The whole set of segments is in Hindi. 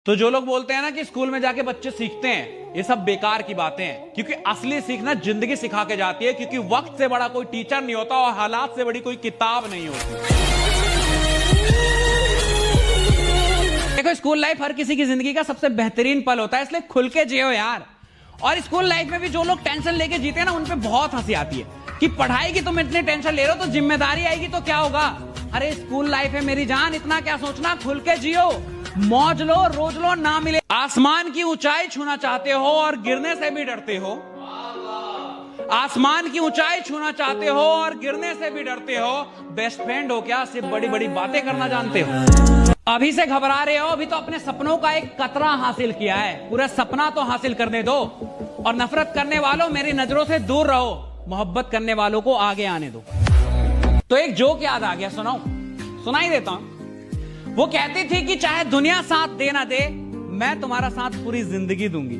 तो जो लोग बोलते हैं ना कि स्कूल में जाके बच्चे सीखते हैं, ये सब बेकार की बातें हैं। क्योंकि असली सीखना जिंदगी सिखा के जाती है। क्योंकि वक्त से बड़ा कोई टीचर नहीं होता और हालात से बड़ी कोई किताब नहीं होती। देखो, स्कूल लाइफ हर किसी की जिंदगी का सबसे बेहतरीन पल होता है, इसलिए खुल के जियो यार। और स्कूल लाइफ में भी जो लोग टेंशन लेके जीते हैं ना, उन पे बहुत हंसी आती है कि पढ़ाई की तुम इतनी टेंशन ले रहे हो तो जिम्मेदारी आएगी तो क्या होगा। अरे स्कूल लाइफ है मेरी जान, इतना क्या सोचना, खुल के जियो, मौज लो, रोज लो, ना मिले। आसमान की ऊंचाई छूना चाहते हो और गिरने से भी डरते हो। आसमान की ऊंचाई छूना चाहते हो और गिरने से भी डरते हो। बेस्ट फ्रेंड हो क्या, सिर्फ बड़ी बड़ी बातें करना जानते हो। अभी से घबरा रहे हो, अभी तो अपने सपनों का एक कतरा हासिल किया है, पूरा सपना तो हासिल करने दो। और नफरत करने वालों, मेरी नजरों से दूर रहो, मोहब्बत करने वालों को आगे आने दो। तो एक जोक याद आ गया, सुनाऊं? सुनाई देता हूं। वो कहती थी कि चाहे दुनिया साथ दे ना दे, मैं तुम्हारा साथ पूरी जिंदगी दूंगी।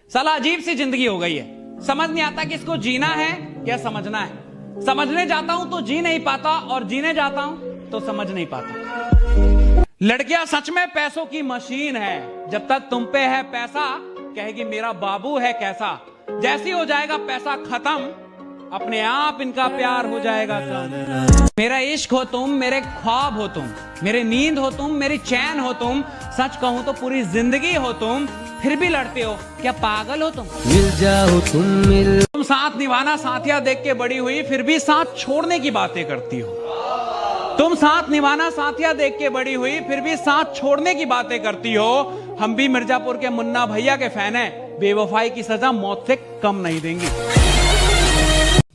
साला अजीब सी जिंदगी हो गई है, समझ नहीं आता कि इसको जीना है या समझना है। समझने जाता हूं तो जी नहीं पाता और जीने जाता हूं तो समझ नहीं पाता। लड़कियां सच में पैसों की मशीन है। जब तक तुम पे है पैसा, कहेगी मेरा बाबू है कैसा। जैसी हो जाएगा पैसा खत्म, अपने आप इनका प्यार हो जाएगा कम। मेरा इश्क हो तुम, मेरे ख्वाब हो तुम, मेरी नींद हो तुम, मेरी चैन हो तुम। सच कहूं तो पूरी जिंदगी हो तुम, फिर भी लड़ते हो, क्या पागल हो तुम? मिल जाओ तुम साथ निभाना साथिया देख के बड़ी हुई, फिर भी साथ छोड़ने की बातें करती हो। तुम साथ निभाना साथिया देख के बड़ी हुई, फिर भी साथ छोड़ने की बातें करती हो। हम भी मिर्जापुर के मुन्ना भैया के फैन हैं, बेवफाई की सजा मौत से कम नहीं देंगे।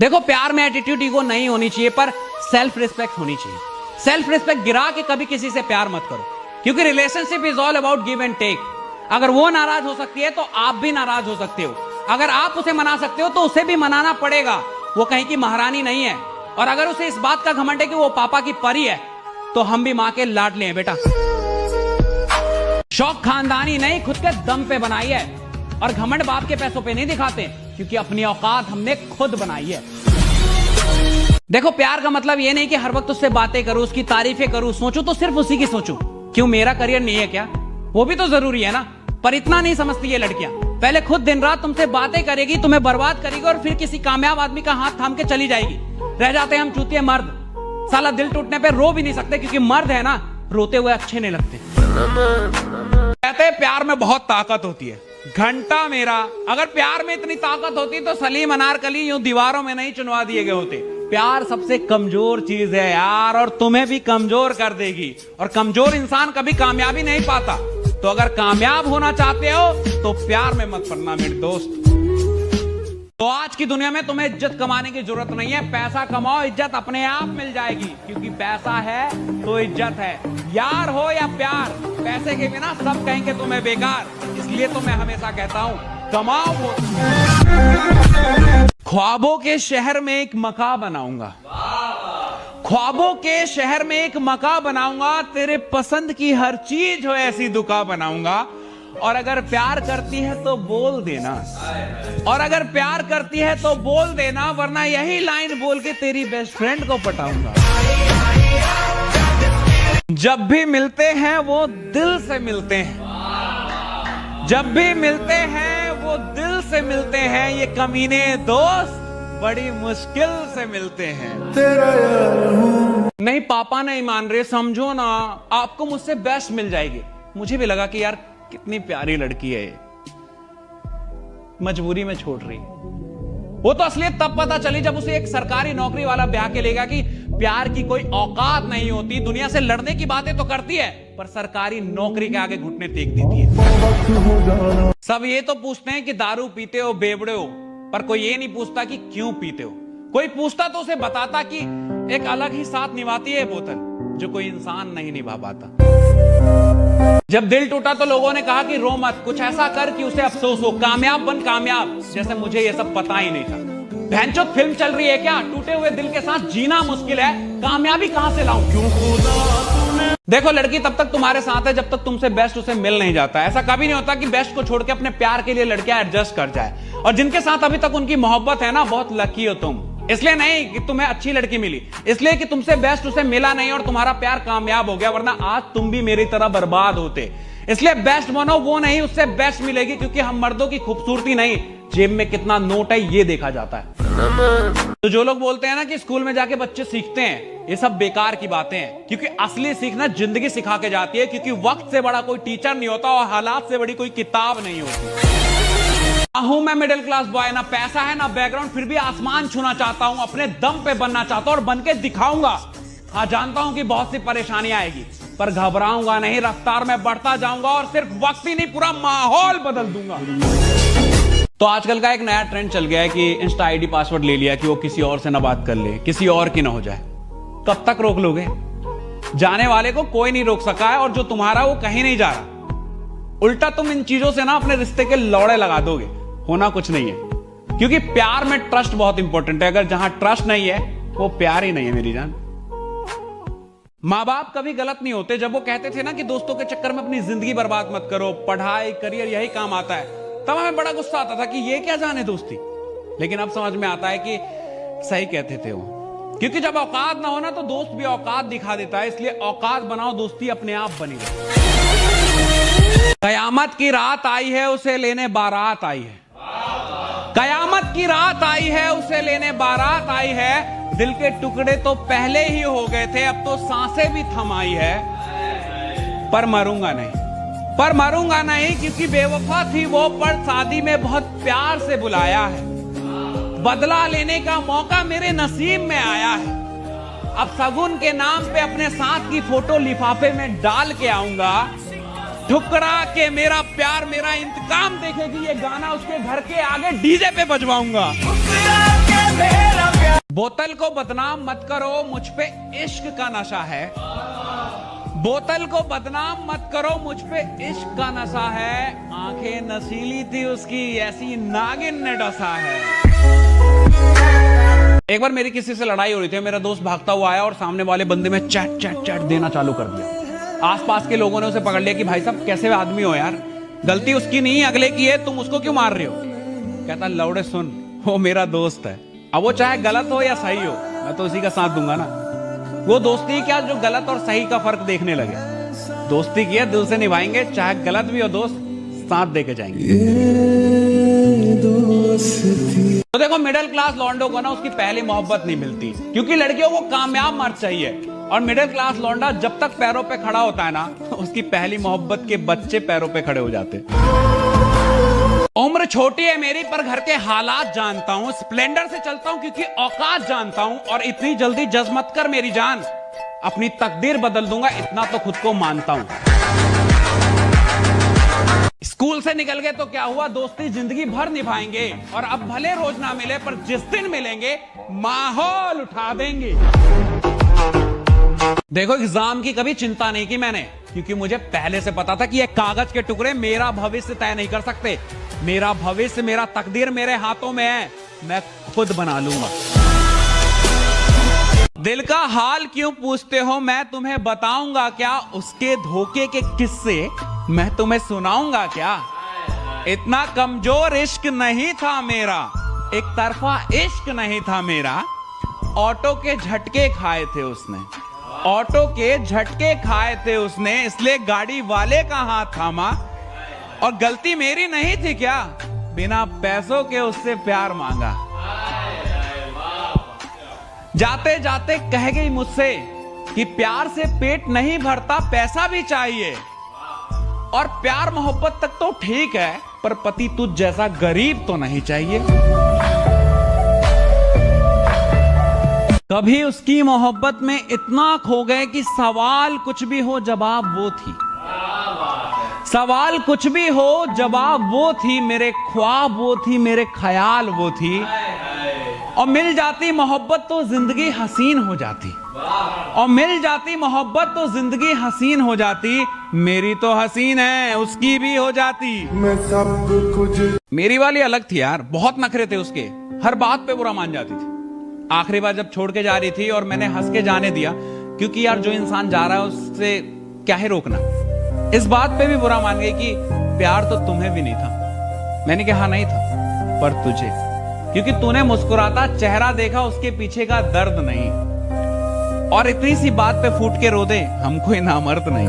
देखो, प्यार में एटीट्यूड, ईगो नहीं होनी चाहिए, पर सेल्फ रिस्पेक्ट होनी चाहिए। सेल्फ रिस्पेक्ट गिरा के कभी किसी से प्यार मत करो, क्योंकि relationship is all about give and take. अगर वो नाराज हो सकती है तो आप भी नाराज हो सकते हो। अगर आप उसे मना सकते हो तो उसे भी मनाना पड़ेगा। वो कहीं की महारानी नहीं है। और अगर उसे इस बात का घमंड है कि वो पापा की परी है, तो हम भी मां के लाडले हैं बेटा। शौक खानदानी नहीं, खुद के दम पे बनाई है। और घमंड बाप के पैसों पे नहीं दिखाते, क्योंकि अपनी औकात हमने खुद बनाई है। देखो, प्यार का मतलब ये नहीं कि हर वक्त उससे बातें करूं, उसकी तारीफें करूं, सोचूं तो सिर्फ उसी की सोचूं। क्यों, मेरा करियर नहीं है क्या? वो भी तो जरूरी है ना। पर इतना नहीं समझती ये लड़कियां। पहले खुद दिन रात तुमसे बातें करेगी, तुम्हें बर्बाद करेगी, और फिर किसी कामयाब आदमी का हाथ थाम के चली जाएगी। रह जाते हैं हम चूतिए मर्द। साला दिल टूटने पे रो भी नहीं सकते, क्योंकि मर्द है ना, रोते हुए अच्छे नहीं लगते। कहते हैं प्यार में बहुत ताकत होती है। घंटा मेरा, अगर प्यार में इतनी ताकत होती तो सलीम अनारकली यूं दीवारों में नहीं चुनवा दिए गए होते। प्यार सबसे कमजोर चीज है यार, और तुम्हें भी कमजोर कर देगी। और कमजोर इंसान कभी कामयाबी नहीं पाता। तो अगर कामयाब होना चाहते हो तो प्यार में मत पड़ना मेरे दोस्त। तो आज की दुनिया में तुम्हें इज्जत कमाने की जरूरत नहीं है। पैसा कमाओ, इज्जत अपने आप मिल जाएगी, क्योंकि पैसा है तो इज्जत है। यार हो या प्यार, पैसे के बिना सब कहेंगे तुम्हें बेकार। इसलिए तो मैं हमेशा कहता हूं, कमाओ वो। ख्वाबों के शहर में एक मकान बनाऊंगा। ख्वाबों के शहर में एक मकान बनाऊंगा। तेरे पसंद की हर चीज हो ऐसी दुकान बनाऊंगा। और अगर प्यार करती है तो बोल देना, और अगर प्यार करती है तो बोल देना, वरना यही लाइन बोल के तेरी बेस्ट फ्रेंड को पटाऊंगा। जब भी मिलते हैं वो दिल से मिलते हैं। जब भी मिलते हैं वो दिल से मिलते हैं। ये कमीने दोस्त बड़ी मुश्किल से मिलते हैं। नहीं, पापा नहीं मान रहे, समझो ना, आपको मुझसे बेस्ट मिल जाएगी। मुझे भी लगा कि यार कितनी प्यारी लड़की है ये, मजबूरी में छोड़ रही है। वो तो असलियत तब पता चली जब उसे एक सरकारी नौकरी वाला ब्याह के लेगा कि प्यार की कोई औकात नहीं होती। दुनिया से लड़ने की बातें तो करती है, पर सरकारी नौकरी के आगे घुटने टेक देती है। सब ये तो पूछते हैं कि दारू पीते हो, बेवड़े हो, पर कोई ये नहीं पूछता कि क्यों पीते हो। कोई पूछता तो उसे बताता कि एक अलग ही साथ निभाती है बोतल, जो कोई इंसान नहीं निभा पाता। जब दिल टूटा तो लोगों ने कहा कि रो मत, कुछ ऐसा कर कि उसे अफसोस हो। कामयाब बन कामयाब, जैसे मुझे ये सब पता ही नहीं था। भैंचोद फिल्म चल रही है क्या? टूटे हुए दिल के साथ जीना मुश्किल है, कामयाबी कहां से लाऊं? क्यों खुदा? देखो, लड़की तब तक तुम्हारे साथ है जब तक तुमसे बेस्ट उसे मिल नहीं जाता। ऐसा कभी नहीं होता कि बेस्ट को छोड़ के अपने प्यार के लिए लड़कियां एडजस्ट कर जाए। और जिनके साथ अभी तक उनकी मोहब्बत है ना, बहुत लकी हो तुम। इसलिए नहीं कि तुम्हें अच्छी लड़की मिली, इसलिए कि तुमसे बेस्ट उसे मिला नहीं और तुम्हारा प्यार कामयाब हो गया, वरना आज तुम भी मेरी तरह बर्बाद होते। इसलिए बेस्ट बनो, वो नहीं उससे बेस्ट मिलेगी, क्योंकि हम मर्दों की खूबसूरती नहीं, जेब में कितना नोट है ये देखा जाता है। तो जो लोग बोलते हैं ना कि स्कूल में जाके बच्चे सीखते हैं, ये सब बेकार की बातें हैं, क्योंकि असली सीखना जिंदगी सिखा के जाती है, क्योंकि वक्त से बड़ा कोई टीचर नहीं होता और हालात से बड़ी कोई किताब नहीं होती। हूं मैं मिडिल क्लास बॉय, ना पैसा है ना बैकग्राउंड, फिर भी आसमान छूना चाहता हूं, अपने दम पे बनना चाहता हूं और बन के दिखाऊंगा। हाँ जानता हूं कि बहुत सी परेशानी आएगी, पर घबराऊंगा नहीं, रफ्तार में बढ़ता जाऊंगा और सिर्फ वक्त ही नहीं पूरा माहौल बदल दूंगा। तो आजकल का एक नया ट्रेंड चल गया है कि इंस्टा आईडी पासवर्ड ले लिया कि वो किसी और से ना बात कर ले, किसी और की ना हो जाए। कब तक रोक लोगे? जाने वाले को कोई नहीं रोक सका है और जो तुम्हारा वो कहीं नहीं जा रहा। उल्टा तुम इन चीजों से ना अपने रिश्ते के लौड़े लगा दोगे। होना कुछ नहीं है, क्योंकि प्यार में ट्रस्ट बहुत इंपॉर्टेंट है। अगर जहां ट्रस्ट नहीं है वो प्यार ही नहीं है मेरी जान। माँ बाप कभी गलत नहीं होते। जब वो कहते थे ना कि दोस्तों के चक्कर में अपनी जिंदगी बर्बाद मत करो, पढ़ाई करियर यही काम आता है, तब हमें बड़ा गुस्सा आता था कि ये क्या जाने दोस्ती। लेकिन अब समझ में आता है कि सही कहते थे वो, क्योंकि जब औकात ना हो ना तो दोस्त भी औकात दिखा देता है। इसलिए औकात बनाओ, दोस्ती अपने आप बनी रहे। कयामत की रात आई है, उसे लेने बारात आई है। कयामत की रात आई है, उसे लेने बारात आई है। दिल के टुकड़े तो पहले ही हो गए थे, अब तो सांसें भी थमाई है। पर मरूंगा नहीं, पर मरूंगा नहीं, क्योंकि बेवफा थी वो, पर शादी में बहुत प्यार से बुलाया है। बदला लेने का मौका मेरे नसीब में आया है। अब सगुन के नाम पे अपने साथ की फोटो लिफाफे में डाल के आऊंगा। ठुकरा के मेरा प्यार मेरा इंतकाम देखेगी, ये गाना उसके घर के आगे डीजे पे बजवाऊंगा। बोतल को बदनाम मत करो, मुझ पे इश्क का नशा है। बोतल को बदनाम मत करो, मुझ पे इश्क का नशा है। आंखें नशीली थी उसकी, ऐसी नागिन ने डसा है। एक बार मेरी किसी से लड़ाई हो रही थी, मेरा दोस्त भागता हुआ आया और सामने वाले बंदे में चैट चैट चैट देना चालू कर दिया। आसपास के लोगों ने उसे पकड़ लिया कि भाई साहब कैसे आदमी हो यार, गलती उसकी नहीं अगले की है, तुम उसको क्यों मार रहे हो? कहता लौड़े सुन, वो मेरा दोस्त है, अब वो चाहे गलत हो या सही हो, मैं तो उसी का साथ दूंगा ना। वो दोस्ती क्या जो गलत और सही का फर्क देखने लगे। दोस्ती की है, दिल से निभाएंगे, चाहे गलत भी हो दोस्त, साथ देके जाएंगे। तो देखो मिडिल क्लास लौंडो को ना उसकी पहली मोहब्बत नहीं मिलती, क्योंकि लड़कियों को कामयाब मर्द चाहिए। और मिडिल क्लास लौंडा जब तक पैरों पे खड़ा होता है ना, उसकी पहली मोहब्बत के बच्चे पैरों पे खड़े हो जाते। उम्र छोटी है मेरी, पर घर के हालात जानता हूं। स्प्लेंडर से चलता हूं क्योंकि औकात जानता हूं। और इतनी जल्दी जज्ब मत कर मेरी जान, अपनी तकदीर बदल दूंगा, इतना तो खुद को मानता हूं। स्कूल से निकल गए तो क्या हुआ, दोस्ती जिंदगी भर निभाएंगे। और अब भले रोज ना मिले, पर जिस दिन मिलेंगे माहौल उठा देंगे। देखो एग्जाम की कभी चिंता नहीं की मैंने, क्योंकि मुझे पहले से पता था कि ये कागज के टुकड़े मेरा भविष्य तय नहीं कर सकते। मेरा भविष्य, मेरा तकदीर मेरे हाथों में है, मैं खुद बना लूंगा। दिल का हाल क्यों पूछते हो, मैं तुम्हें बताऊंगा क्या। उसके धोखे के किस्से मैं तुम्हें सुनाऊंगा क्या। इतना कमजोर इश्क नहीं था मेरा, एक तरफा इश्क नहीं था मेरा। ऑटो के झटके खाए थे उसने, ऑटो के झटके खाए थे उसने, इसलिए गाड़ी वाले का हाथ थामा। और गलती मेरी नहीं थी क्या, बिना पैसों के उससे प्यार मांगा। जाते जाते कह गई मुझसे कि प्यार से पेट नहीं भरता, पैसा भी चाहिए। और प्यार मोहब्बत तक तो ठीक है, पर पति तुझ जैसा गरीब तो नहीं चाहिए। कभी उसकी मोहब्बत में इतना खो गए कि सवाल कुछ भी हो जवाब वो थी। सवाल कुछ भी हो जवाब वो थी, मेरे ख्वाब वो थी, मेरे ख्याल वो थी। और मिल जाती मोहब्बत तो जिंदगी हसीन हो जाती। और मिल जाती मोहब्बत तो जिंदगी हसीन हो जाती। मेरी तो हसीन है, उसकी भी हो जाती। मैं सब कुछ। मेरी वाली अलग थी यार, बहुत नखरे थे उसके, हर बात पे बुरा मान जाती थी। आखिरी बार जब छोड़ के जा रही थी और मैंने हंस के जाने दिया, क्योंकि यार जो इंसान जा रहा है उससे क्या है रोकना। इस बात पे भी बुरा मान गई कि प्यार तो तुम्हें भी नहीं था। मैंने कहा नहीं था, पर तुझे। क्योंकि तूने मुस्कुराता चेहरा देखा, उसके पीछे का दर्द नहीं। और इतनी सी बात पे फूट के रो दे, हम कोई नामर्द नहीं।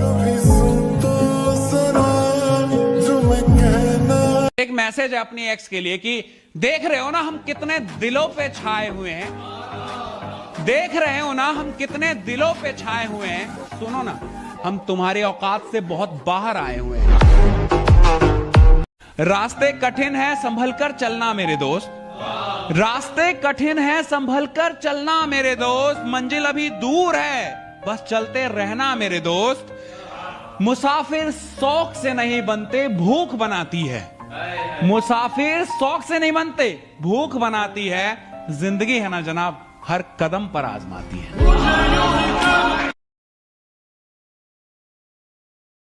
एक मैसेज है अपनी एक्स के लिए कि देख रहे हो ना हम कितने दिलों पे छाए हुए हैं, देख रहे हो ना हम कितने दिलों पे छाए हुए हैं। सुनो ना, हम तुम्हारी औकात से बहुत बाहर आए हुए हैं। रास्ते कठिन है, संभल कर चलना मेरे दोस्त। रास्ते कठिन है, संभल कर चलना मेरे दोस्त। मंजिल अभी दूर है, बस चलते रहना मेरे दोस्त। मुसाफिर शौक से नहीं बनते, भूख बनाती है। मुसाफिर शौक से नहीं बनते, भूख बनाती है। जिंदगी है ना जनाब, हर कदम पर आजमाती है।